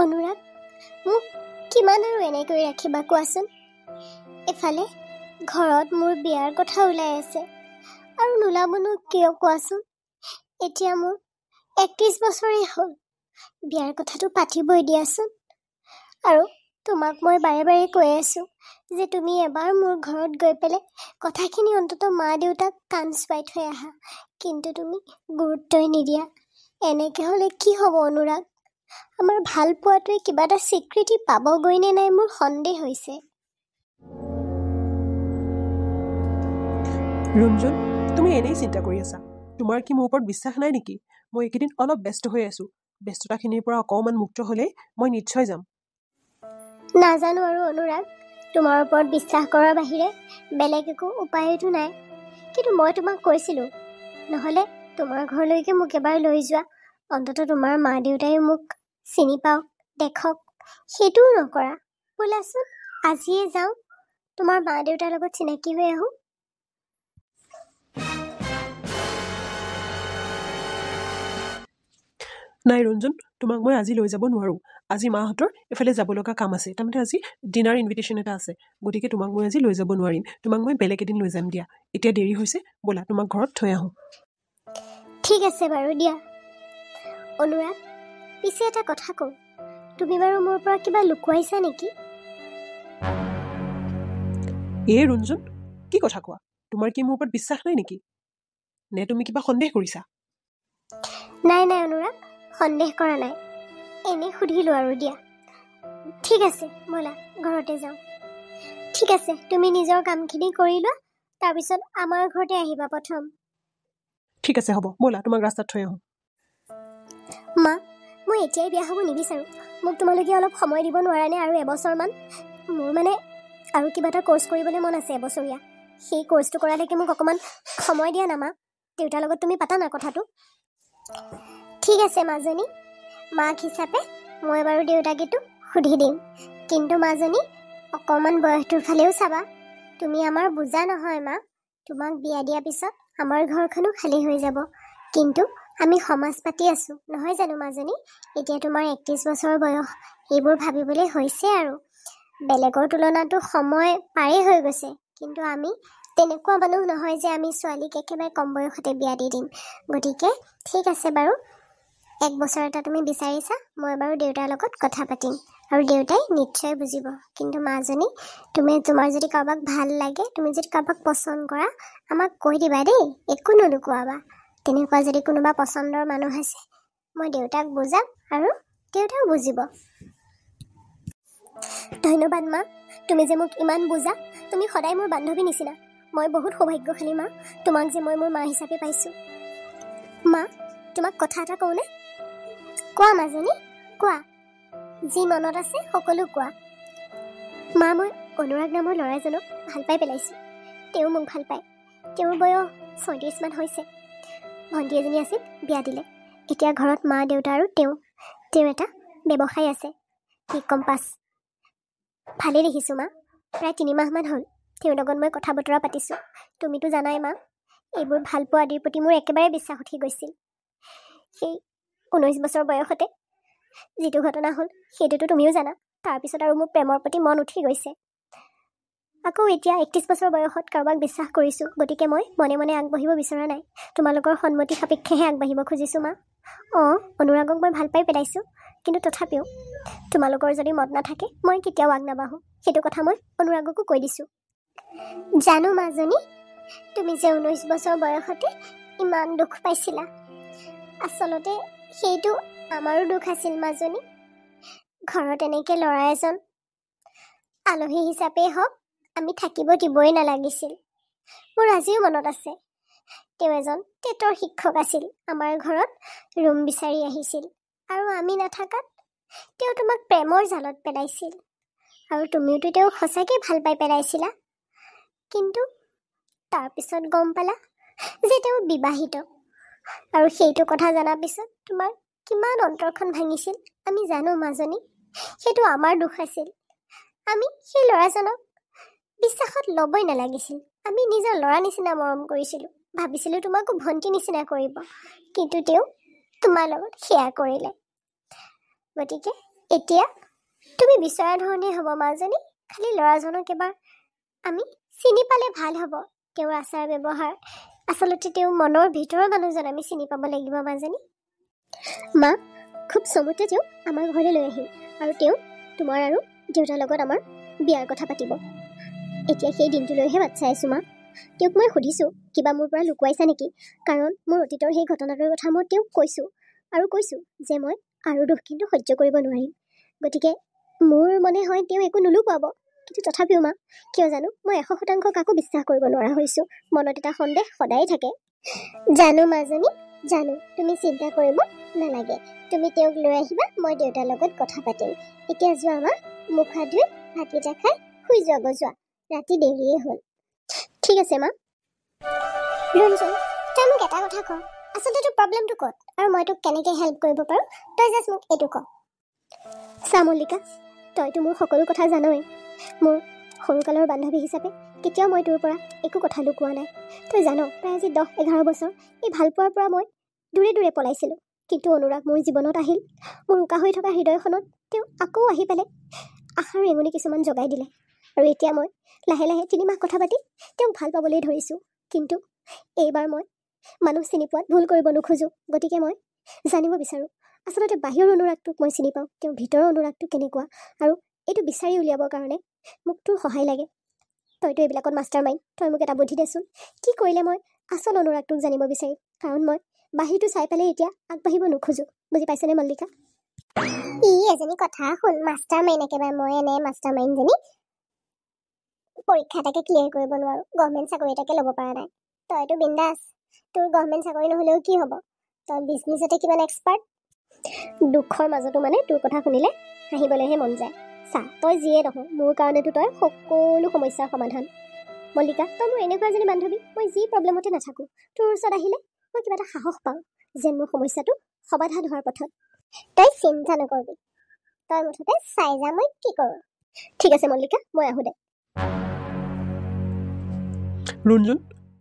অনুৰাগ, মোক কিমান আৰু এনেকৈ ৰাখিবা কোৱাচোন? এফালে ঘৰত মোৰ বিয়াৰ কথা ওলাই আছে আৰু নোলাবনো কিয় কোৱাচোন? এতিয়া মোৰ 31 বছৰেই হ'ল। বিয়াৰ কথাটো পাতিবই দিয়াচোন। আৰু তোমাক মই বাৰে বাৰে কৈ আছো যে তুমি এবাৰ মোৰ ঘৰত গৈ পেলাই কথাখিনি অন্তত মা দেউতাক কাণ চুৱাই থৈ আহা, কিন্তু তুমি গুৰুত্বই নিদিয়া। এনেকে হ'লে কি হ'ব অনুৰাগ? আমাৰ ভাল পোৱাটোৱে কিবা এটা স্বীকৃতি পাবগৈ নে নাই মোৰ সন্দেহ হৈছে। ৰুণজুন, তুমি এনেই চিন্তা কৰি আছা। তোমাৰ কি মোৰ ওপৰত বিশ্বাস নাই নেকি? মই এইকেইদিন অলপ ব্যস্ত হৈ আছো। ব্যস্ততাখিনিৰ পৰা অকণমান মুক্ত হ'লেই মই নিশ্চয় যাম। নাজানো আৰু অনুৰাগ, তোমাৰ ওপৰত বিশ্বাস কৰাৰ বাহিৰে বেলেগ একো উপায়তো নাই। কিন্তু মই তোমাক কৈছিলোঁ, নহ'লে তোমাৰ ঘৰলৈকে মোক এবাৰ লৈ যোৱা। অন্তত তোমাৰ মা দেউতাই মোক চিনি পাওক, দেখক। সেইটোও নকৰা। বোলাচোন আজিয়ে যাওঁ, তোমাৰ মা দেউতাৰ লগত চিনাকি হৈ আহোঁ। নাই ৰুণজুন, তোমাক মই আজি লৈ যাব নোৱাৰোঁ। আজি মাহঁতৰ এফালে যাব লগা কাম আছে। তাৰমানে আজি ডিনাৰ ইনভিটেশ্যন এটা আছে। গতিকে তোমাক মই আজি লৈ যাব নোৱাৰিম। তোমাক মই বেলেগ এদিন লৈ যাম দিয়া। এতিয়া দেৰি হৈছে, ব'লা তোমাক ঘৰত থৈ আহোঁ। ঠিক আছে বাৰু দিয়া। অনুৰাগ, পিছে এটা কথা কওঁ, তুমি বাৰু মোৰ পৰা কিবা লুকুৱাইছা নেকি? ৰুণজুন, কি কথা কোৱা? তোমাৰ কি মোৰ ওপৰত বিশ্বাস নাই নেকি? নে তুমি কিবা সন্দেহ কৰিছা? নাই নাই অনুৰাগ, সন্দেহ কৰা নাই। এনেই সুধিলোঁ আৰু দিয়া। ঠিক আছে, ব'লা ঘৰতে যাওঁ। ঠিক আছে, তুমি নিজৰ কামখিনি কৰি লোৱা, তাৰপিছত আমাৰ ঘৰতে আহিবা প্ৰথম। ঠিক আছে, হ'ব, ব'লা তোমাক ৰাস্তাত থৈ আহোঁ। মা, মই এতিয়াই বিয়া হ'ব নিবিচাৰোঁ। মোক তোমালোকে অলপ সময় দিব নোৱাৰানে? আৰু এবছৰমান মোৰ মানে আৰু কিবা এটা ক'ৰ্চ কৰিবলৈ মন আছে এবছৰীয়া। সেই ক'ৰ্চটো কৰালৈকে মোক অকণমান সময় দিয়া না মা। দেউতাৰ লগত তুমি পাতা না কথাটো। ঠিক আছে মাজনী, মাক হিচাপে মই বাৰু দেউতাকেতো সুধি দিম। কিন্তু মাজনী, অকণমান বয়সটোৰ ফালেও চাবা। তুমি আমাৰ বোজা নহয় মা। তোমাক বিয়া দিয়াৰ পিছত আমাৰ ঘৰখনো খালী হৈ যাব। কিন্তু আমি সমাজ পাতি আছোঁ নহয় জানো মাজনী? এতিয়া তোমাৰ 31 বছৰ বয়স, এইবোৰ ভাবিবলৈ হৈছে আৰু। বেলেগৰ তুলনাতো সময় পাৰেই হৈ গৈছে, কিন্তু আমি তেনেকুৱা মানুহ নহয় যে আমি ছোৱালীক একেবাৰে কম বয়সতে বিয়া দি দিম। গতিকে ঠিক আছে বাৰু, 1 বছৰ এটা তুমি বিচাৰিছা, মই বাৰু দেউতাৰ লগত কথা পাতিম আৰু দেউতাই নিশ্চয় বুজিব। কিন্তু মাজনী, তুমি তোমাৰ যদি কাৰোবাক ভাল লাগে, তুমি যদি কাৰোবাক পচন্দ কৰা, আমাক কৈ দিবা দেই, একো নুলুকুৱাবা। তেনেকুৱা যদি কোনোবা পচন্দৰ মানুহ আছে, মই দেউতাক বুজাম আৰু দেউতাও বুজিব। ধন্যবাদ মা, তুমি যে মোক ইমান বুজা। তুমি সদায় মোৰ বান্ধৱী নিচিনা। মই বহুত সৌভাগ্যশালী মা, তোমাক যে মই মোৰ মা হিচাপে পাইছোঁ। মা, তোমাক কথা এটা কওঁনে? কোৱা মাজনী, কোৱা। যি মনত আছে সকলো কোৱা। মা, মই অনুৰাগ নামৰ ল'ৰাজনক ভাল পাই পেলাইছোঁ। তেওঁ মোক ভাল পায়। তেওঁৰ বয়স 34 মান হৈছে। ভণ্টি এজনী আছিল, বিয়া দিলে। এতিয়া ঘৰত মা দেউতা আৰু তেওঁ এটা ব্যৱসায় আছে, কম্পাছ। ভালেই দেখিছোঁ মা। প্ৰায় 3 মাহমান হ'ল তেওঁৰ লগত মই কথা বতৰা পাতিছোঁ। তুমিতো জানাই মা, এইবোৰ ভাল পোৱা আদিৰ প্ৰতি মোৰ একেবাৰে বিশ্বাস উঠি গৈছিল। সেই 19 বছৰ বয়সতে যিটো ঘটনা হ'ল, সেইটোতো তুমিও জানা। তাৰপিছত আৰু মোৰ প্ৰেমৰ প্ৰতি মন উঠি গৈছে। আকৌ এতিয়া 31 বছৰ বয়সত কাৰোবাক বিশ্বাস কৰিছোঁ। গতিকে মই মনে মনে আগবাঢ়িব বিচৰা নাই। তোমালোকৰ সন্মতি সাপেক্ষেহে আগবাঢ়িব খুজিছোঁ মা। অনুৰাগক মই ভাল পাই পেলাইছোঁ, কিন্তু তথাপিও তোমালোকৰ যদি মত নাথাকে, মই কেতিয়াও আগ নাবাঢ়োঁ। সেইটো কথা মই অনুৰাগকো কৈ দিছোঁ। জানো মাজনী, তুমি যে 19 বছৰ বয়সতে ইমান দুখ পাইছিলা। আচলতে সেইটো আমাৰো দুখ আছিল মাজনী। ঘৰত এনেকৈ ল'ৰা এজন আলহী হিচাপেই হওক আমি থাকিব দিবই নালাগিছিল। মোৰ আজিও মনত আছে, তেওঁ এজন টেটৰ শিক্ষক আছিল। আমাৰ ঘৰত ৰুম বিচাৰি আহিছিল আৰু আমি নাথাকাত তেওঁ তোমাক প্ৰেমৰ জালত পেলাইছিল। আৰু তুমিওতো তেওঁক সঁচাকৈ ভাল পাই পেলাইছিলা। কিন্তু তাৰপিছত গম পালা যে তেওঁ বিবাহিত। আৰু সেইটো কথা জনাৰ পিছত তোমাৰ কিমান অন্তৰখন ভাঙিছিল আমি জানো মাজনী। সেইটো আমাৰ দুখ আছিল। আমি সেই ল'ৰাজনক বিশ্বাসত ল'বই নালাগিছিল। আমি নিজৰ ল'ৰা নিচিনা মৰম কৰিছিলোঁ, ভাবিছিলোঁ তোমাকো ভণ্টি নিচিনা কৰিব। কিন্তু তেওঁ তোমাৰ লগত সেয়া কৰিলে। গতিকে এতিয়া তুমি বিচৰা ধৰণে হ'ব মাজনী, খালি ল'ৰাজনক এবাৰ আমি চিনি পালে ভাল হ'ব। তেওঁৰ আচাৰ ব্যৱহাৰ, আচলতে তেওঁ মনৰ ভিতৰৰ মানুহজন আমি চিনি পাব লাগিব মাজনী। মা, খুব চমুতে তেওঁ আমাৰ ঘৰলৈ লৈ আহিম আৰু তেওঁ তোমাৰ আৰু দেউতাৰ লগত আমাৰ বিয়াৰ কথা পাতিব। এতিয়া সেই দিনটোলৈহে বাট চাই আছোঁ মা। তেওঁক মই সুধিছোঁ কিবা মোৰ পৰা লুকুৱাইছা নেকি, কাৰণ মোৰ অতীতৰ সেই ঘটনাটোৰ কথা মই তেওঁক কৈছোঁ আৰু কৈছোঁ যে মই আৰু দুখ কিন্তু সহ্য কৰিব নোৱাৰিম। গতিকে মোৰ মনে হয় তেওঁ একো নুলুকুৱাব, কিন্তু তথাপিও মা কিয় জানো মই 100% কাকো বিশ্বাস কৰিব নোৱাৰা হৈছোঁ। মনত এটা সন্দেহ সদায় থাকে। জানো মাজনী, জানো, তুমি চিন্তা কৰিব নালাগে। তুমি তেওঁক লৈ আহিবা, মই দেউতাৰ লগত কথা পাতিম। এতিয়া যোৱা মা, মুখ হাত ধুই ভাতকেইটা খাই শুই যোৱা যোৱা, ৰাতি দেৰিয়ে হ'ল। ঠিক আছে মা। ৰঞ্জন, তই মোক এটা কথা ক, আচলতে তোৰ প্ৰব্লেমটো ক'ত আৰু মই তোক কেনেকৈ হেল্প কৰিব পাৰোঁ, তই জাষ্ট মোক এইটো ক। চা মল্লিকা, তইতো মোৰ সকলো কথা জানই। মোৰ সৰুকালৰ বান্ধৱী হিচাপে কেতিয়াও মই তোৰ পৰা একো কথা লুকোৱা নাই। তই জান, প্ৰায় আজি 10-11 বছৰ এই ভালপোৱাৰ পৰা মই দূৰে দূৰে পলাইছিলোঁ। কিন্তু অনুৰাগ মোৰ জীৱনত আহিল। মোৰ উকা হৈ থকা হৃদয়খনত তেওঁ আকৌ আহি পেলাই আশাৰ ৰেঙনি কিছুমান জগাই দিলে। আৰু এতিয়া মই লাহে লাহে 3 মাহ কথা পাতি তেওঁক ভাল পাবলৈ ধৰিছোঁ। কিন্তু এইবাৰ মই মানুহ চিনি পোৱাত ভুল কৰিব নোখোজোঁ। গতিকে মই জানিব বিচাৰোঁ, আচলতে বাহিৰৰ অনুৰাগটোক মই চিনি পাওঁ, তেওঁ ভিতৰৰ অনুৰাগটো কেনেকুৱা, আৰু এইটো বিচাৰি উলিয়াবৰ কাৰণে মোক তোৰ সহায় লাগে। তইতো এইবিলাকত মাষ্টাৰ মাইণ্ড, তই মোক এটা বুদ্ধি দেচোন। কি কৰিলে মই আচল অনুৰাগটোক জানিব বিচাৰিম, কাৰণ মই বাহিৰটো চাই পেলাই এতিয়া আগবাঢ়িব নোখোজোঁ। বুজি পাইছেনে মল্লিকা? এজনী কথা শুন, মাষ্টাৰ মাইণ্ড একেবাৰে মই এনে মাষ্টাৰ মাইণ্ডজনী পৰীক্ষা এটাকে ক্লিয়াৰ কৰিব নোৱাৰোঁ, গভৰ্ণমেণ্ট চাকৰি এটাকে ল'ব পৰা নাই। তইতো বিন্দাছ, তোৰ গভৰ্ণমেণ্ট চাকৰি নহ'লেও কি হ'ব, তই বিজনেছতে কিমান এক্সপাৰ্ট। দুখৰ মাজতো মানে তোৰ কথা শুনিলে হাঁহিবলৈহে মন যায়। চা, তই যিয়ে নহয়, মোৰ কাৰণেতো তই সকলো সমস্যাৰ সমাধান। মল্লিকা, তই মোৰ এনেকুৱা এজনী বান্ধৱী, মই যি প্ৰব্লেমতে নাথাকোঁ, তোৰ ওচৰত আহিলে মই কিবা এটা সাহস পাওঁ যেন মোৰ সমস্যাটো সমাধান হোৱাৰ পথত। তই চিন্তা নকৰিবি, তই মুঠতে চাই যা মই কি কৰোঁ। ঠিক আছে মল্লিকা, মই আহোঁ দে। ৰঞ্জন,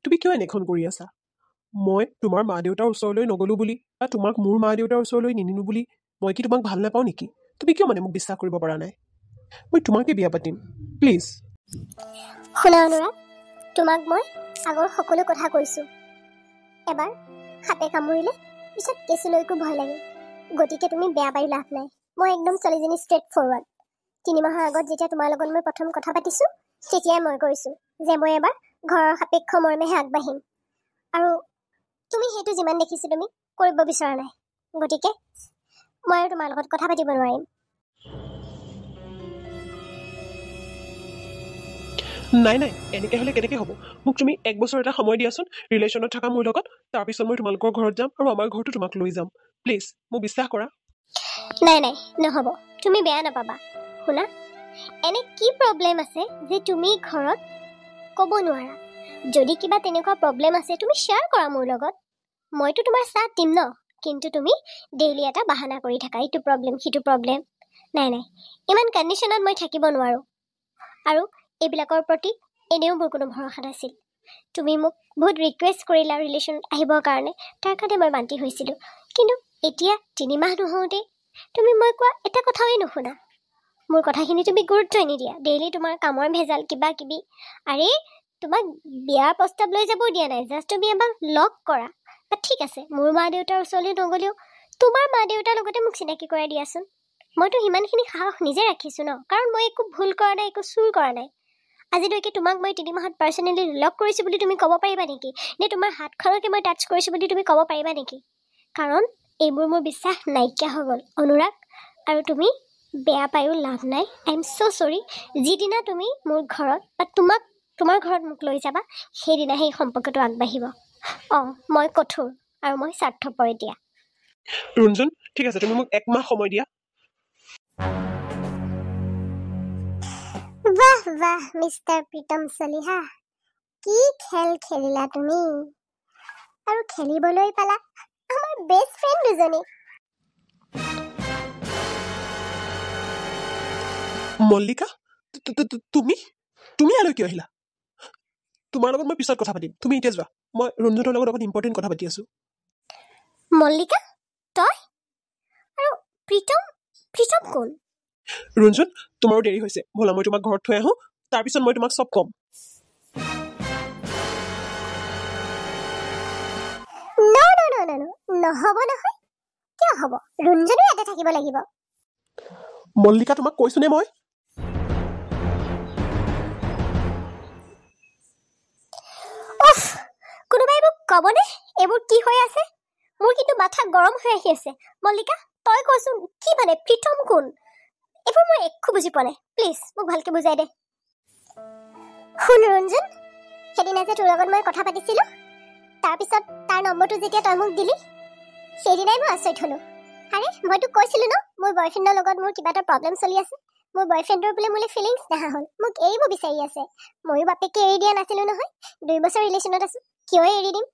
তুমি কিয় এনেখন কৰি আছা? মই তোমাৰ মা দেউতাৰ ওচৰলৈ নগ'লোঁ বুলি বা তোমাক মোৰ মা দেউতাৰ ওচৰলৈ নিনিলোঁ বুলি মই কি তোমাক ভাল নাপাওঁ নেকি? তুমি কিয় মানে মোক বিশ্বাস কৰিব পৰা নাই? মই তোমাকে বিয়া পাতিম, প্লিজ। শুনা অনুৰাগ, তোমাক মই আগৰ সকলো কথা কৈছোঁ। এবাৰ সাপে কামুৰিলে পিছত কেঁচুলৈকো ভয় লাগে। গতিকে তুমি বেয়া পাই লাভ নাই। মই একদম ছোৱালীজনী ষ্ট্ৰেইট ফৰৱাৰ্ড। 3 মাহৰ আগত যেতিয়া তোমাৰ লগত মই প্ৰথম কথা পাতিছোঁ, তেতিয়াই মই কৈছোঁ যে মই এবাৰ ঘৰৰ সাপেক্ষ মৰ্মেহে আগবাঢ়িম, আৰু তুমি সেইটো যিমান দেখিছোঁ তুমি কৰিব বিচৰা নাই। গতিকে মই আৰু তোমাৰ লগত কথা পাতিব নোৱাৰিম। নাই নাই, এনেকৈ হ'লে কেনেকৈ হ'ব? মোক তুমি 1 বছৰ এটা সময় দিয়াচোন, ৰিলেশ্যনত থকা মোৰ লগত। তাৰপিছত মই তোমালোকৰ ঘৰত যাম আৰু আমাৰ ঘৰতো তোমাক লৈ যাম। প্লিজ, মোক বিশ্বাস কৰা। নাই নাই, নহ'ব, তুমি বেয়া নাপাবা। শুনা, এনে কি প্ৰব্লেম আছে যে তুমি ঘৰত ক'ব নোৱাৰা? যদি কিবা তেনেকুৱা প্ৰব্লেম আছে তুমি শ্বেয়াৰ কৰা মোৰ লগত, মইতো তোমাৰ চাথ দিম ন। কিন্তু তুমি ডেইলি এটা বাহানা কৰি থাকা, ইটো প্ৰব্লেম সিটো প্ৰব্লেম। নাই নাই, ইমান কণ্ডিশ্যনত মই থাকিব নোৱাৰোঁ। আৰু এইবিলাকৰ প্ৰতি এনেও মোৰ কোনো ভৰসা নাছিল। তুমি মোক বহুত ৰিকুৱেষ্ট কৰিলা ৰিলেশ্যনত আহিবৰ কাৰণে, তাৰ কাৰণে মই মান্তি হৈছিলোঁ। কিন্তু এতিয়া 3 মাহ নহওঁতে তুমি মই কোৱা এটা কথাই নুশুনা। মোৰ কথাখিনি তুমি গুৰুত্বই নিদিয়া। ডেইলি তোমাৰ কামৰ ভেজাল কিবা কিবি। আৰে তোমাক বিয়াৰ প্ৰস্তাৱ লৈ যাবও দিয়া নাই, জাষ্ট তুমি এবাৰ লগ কৰা। বা ঠিক আছে, মোৰ মা দেউতাৰ ওচৰলৈ নগ'লেও তোমাৰ মা দেউতাৰ লগতে মোক চিনাকি কৰাই দিয়াচোন। মইতো সিমানখিনি সাহস নিজে ৰাখিছোঁ ন, কাৰণ মই একো ভুল কৰা নাই, একো চুৰ কৰা নাই। আজিলৈকে তোমাক মই 3 মাহত পাৰ্চনেলি লগ কৰিছোঁ বুলি তুমি ক'ব পাৰিবা নেকি? নে তোমাৰ হাতখনকে মই টাচ কৰিছোঁ বুলি তুমি ক'ব পাৰিবা নেকি? কাৰণ এইবোৰ মোৰ বিশ্বাস নাইকিয়া হৈ গ'ল অনুৰাগ, আৰু তুমি বেয়া পায়ো লাভ নাই। আই এম ছ' চৰি। যিদিনা তুমি মোৰ ঘৰত বা তোমাৰ ঘৰত মোক লৈ যাবা, সেইদিনা সেই সম্পৰ্কটো আগবাঢ়িব। মই কঠোৰ আৰু মই স্বাৰ্থপৰ এতিয়া। ৰঞ্জন, ঠিক আছে, তুমি মোক 1 মাহ সময় দিয়া। বাহ বাহ মিষ্টাৰ প্ৰীতম চলিহা, কি খেল খেলিলা তুমি, আৰু খেলিবলৈ পালা আমাৰ বেষ্ট ফ্ৰেণ্ড দুজনী। মল্লিকা, তুমি ইয়ালৈ কিয় আহিলা? তোমাৰ লগত মই পিছত কথা পাতিম, তুমি এতিয়া যোৱা। মই ৰঞ্জনৰ লগত অকণ ইম্পৰ্টেণ্ট কথা পাতি আছোঁ। মল্লিকা, তই আৰু প্ৰীতম কোন? ৰঞ্জন তোমাৰো দেৰি হৈছে ব'লা মই তোমাক ঘৰত থৈ আহোঁ তাৰপিছত মই তোমাক চব ক'ম নহ'ব নহয় কিয় হ'ব ৰঞ্জনো ইয়াতে থাকিব লাগিব মল্লিকা তোমাক কৈছোনে মই কোনোবাই মোক ক'বনে এইবোৰ কি হৈ আছে মোৰ কিন্তু মাথা গৰম হৈ আহি আছে মল্লিকা তই কৈছোন কি মানে প্ৰীতম কোন এইবোৰ মই একো বুজি পোৱা নাই প্লিজ মোক ভালকে বুজাই দে শুন ৰঞ্জন সেইদিনা যে তোৰ লগত মই কথা পাতিছিলোঁ তাৰপিছত তাৰ নম্বৰটো যেতিয়া তই মোক দিলি সেইদিনাই মই আচৰিত হ'লোঁ আৰে মই তোক কৈছিলোঁ ন মোৰ বয়ফ্ৰেণ্ডৰ লগত মোৰ কিবা এটা প্ৰব্লেম চলি আছে মোৰ বয়ফ্ৰেণ্ডৰ বোলে মোলৈ ফিলিংছ নহা হ'ল মোক এৰিব বিচাৰি আছে ময়ো বাপেকে এৰি দিয়া নাছিলোঁ নহয় 2 বছৰ ৰিলেশ্যনত আছোঁ কিয় এৰি দিম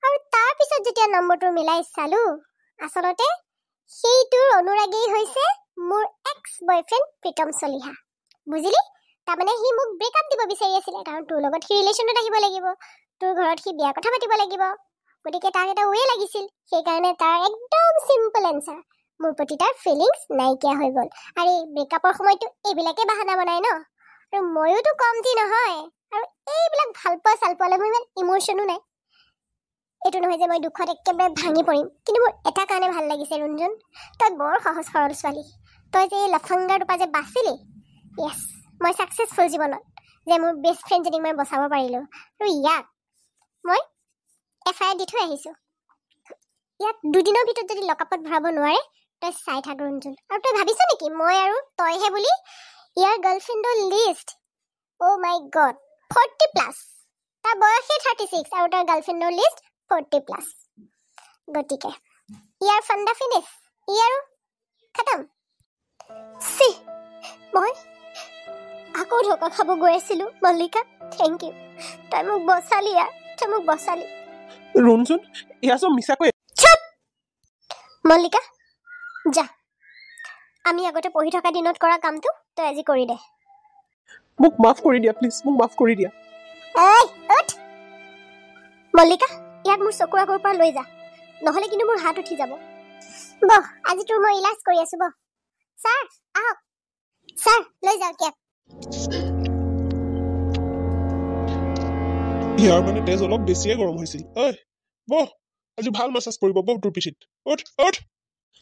আৰু তাৰপিছত যেতিয়া নম্বৰটো মিলাই চালোঁ আচলতে সেইটোৰ অনুৰাগী হৈছে মোৰ এক্স বয়ফ্ৰেণ্ড প্ৰীতম চলিহা বুজিলি তাৰমানে সি মোক ব্ৰেকআপ দিব বিচাৰি আছিলে কাৰণ তোৰ লগত সি ৰিলেশ্যনত আহিব লাগিব তোৰ ঘৰত সি বিয়া কথা পাতিব লাগিব গতিকে তাক এটা ৱে লাগিছিল সেইকাৰণে তাৰ একদম চিম্পল এনচাৰ মোৰ প্ৰতি তাৰ ফিলিংছ নাইকিয়া হৈ গ'ল আৰু এই ব্ৰেকআপৰ সময়তো এইবিলাকে বাহানা বনাই ন আৰু ময়োতো কমটি নহয় আৰু এইবিলাক ভালপোৱা চালপোৱালে মোৰ ইমান ইমোশ্যনো নাই এইটো নহয় যে মই দুখত একেবাৰে ভাঙি পৰিম কিন্তু মোৰ এটা কাৰণে ভাল লাগিছে ৰঞ্জন তই বৰ সহজ সৰল ছোৱালী তই যে এই লফংগাৰ টোপা যে বাচিলি য়েছ মই ছাকচেছফুল জীৱনত যে মোৰ বেষ্ট ফ্ৰেণ্ডজনীক মই বচাব পাৰিলোঁ আৰু ইয়াক মই FIR দি থৈ আহিছোঁ ইয়াক 2 দিনৰ ভিতৰত যদি লকআপত ভৰাব নোৱাৰে তই চাই থাক ৰঞ্জন আৰু তই ভাবিছ নেকি মই আৰু তইহে বুলি ইয়াৰ গাৰ্লফ্ৰেণ্ডৰ লিষ্ট অ' মাই গড 40+ তাৰ বয়সে 36 আৰু তাৰ গাৰ্লফ্ৰেণ্ডৰ লিষ্ট 40+ গতিকে ইয়াৰ ফাণ্ডা ফিনিছ ই আৰু খতম চি মই আকৌ ধোকা খাব গৈ আছিলোঁ মল্লিকা থেংক ইউ তই মোক বচালি ইয়াৰ তই মোক বচালি ৰঞ্জন এয়া চব মিছাকৈ মল্লিকা যা আমি আগতে পঢ়ি থকা দিনত কৰা কামটো তই আজি কৰি দে মোক মাফ কৰি দিয়া প্লিজ মোক মাফ কৰি দিয়া এই উঠ মল্লিকা ইয়াক মোৰ চকুৰ আগৰ পৰা লৈ যা নহ'লে কিন্তু মোৰ হাত উঠি যাব বহ আজি তোৰ মই ইলাজ কৰি আছোঁ বহ ছাৰ আহক ছাৰ লৈ যাওক ইয়াক ইয়াৰ মানে তেজ অলপ বেছিয়ে গৰম হৈছিল ঐ বহ আজি ভাল মাছাজ কৰিব বহ তোৰ পিঠিত উঠ উঠ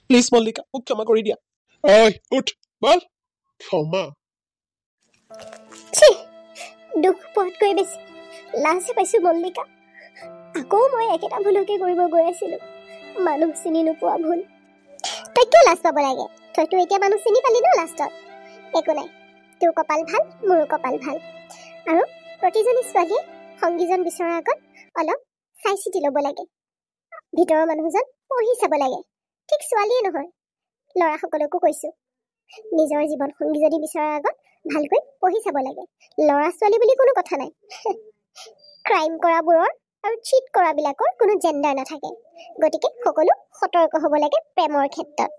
প্লিজ মল্লিকা মোক ক্ষমা কৰি দিয়া ঐ উঠ বল ক্ষমা দুখ পোৱাতকৈ বেছি লাজে পাইছোঁ মল্লিকা আকৌ মই একেটা ভুলকে কৰিব গৈ আছিলোঁ মানুহ চিনি নোপোৱা ভুল তই কিয় লাজ পাব লাগে তইতো এতিয়া মানুহ চিনি পালি ন লাষ্টত একো নাই তোৰ কপাল ভাল মোৰো কপাল ভাল আৰু প্ৰতিজনী ছোৱালীয়ে সংগীজন বিচৰাৰ আগত অলপ চাই চিতি ল'ব লাগে ভিতৰৰ মানুহজন পঢ়ি চাব লাগে ঠিক ছোৱালীয়ে নহয় ল'ৰাসকলকো কৈছোঁ নিজৰ জীৱন সংগী যদি বিচৰাৰ আগত ভালকৈ পঢ়ি চাব লাগে ল'ৰা ছোৱালী বুলি কোনো কথা নাই ক্ৰাইম কৰাবোৰৰ আৰু চিট কৰাবিলাকৰ কোনো জেণ্ডাৰ নাথাকে গতিকে সকলো সতৰ্ক হ'ব লাগে প্ৰেমৰ ক্ষেত্ৰত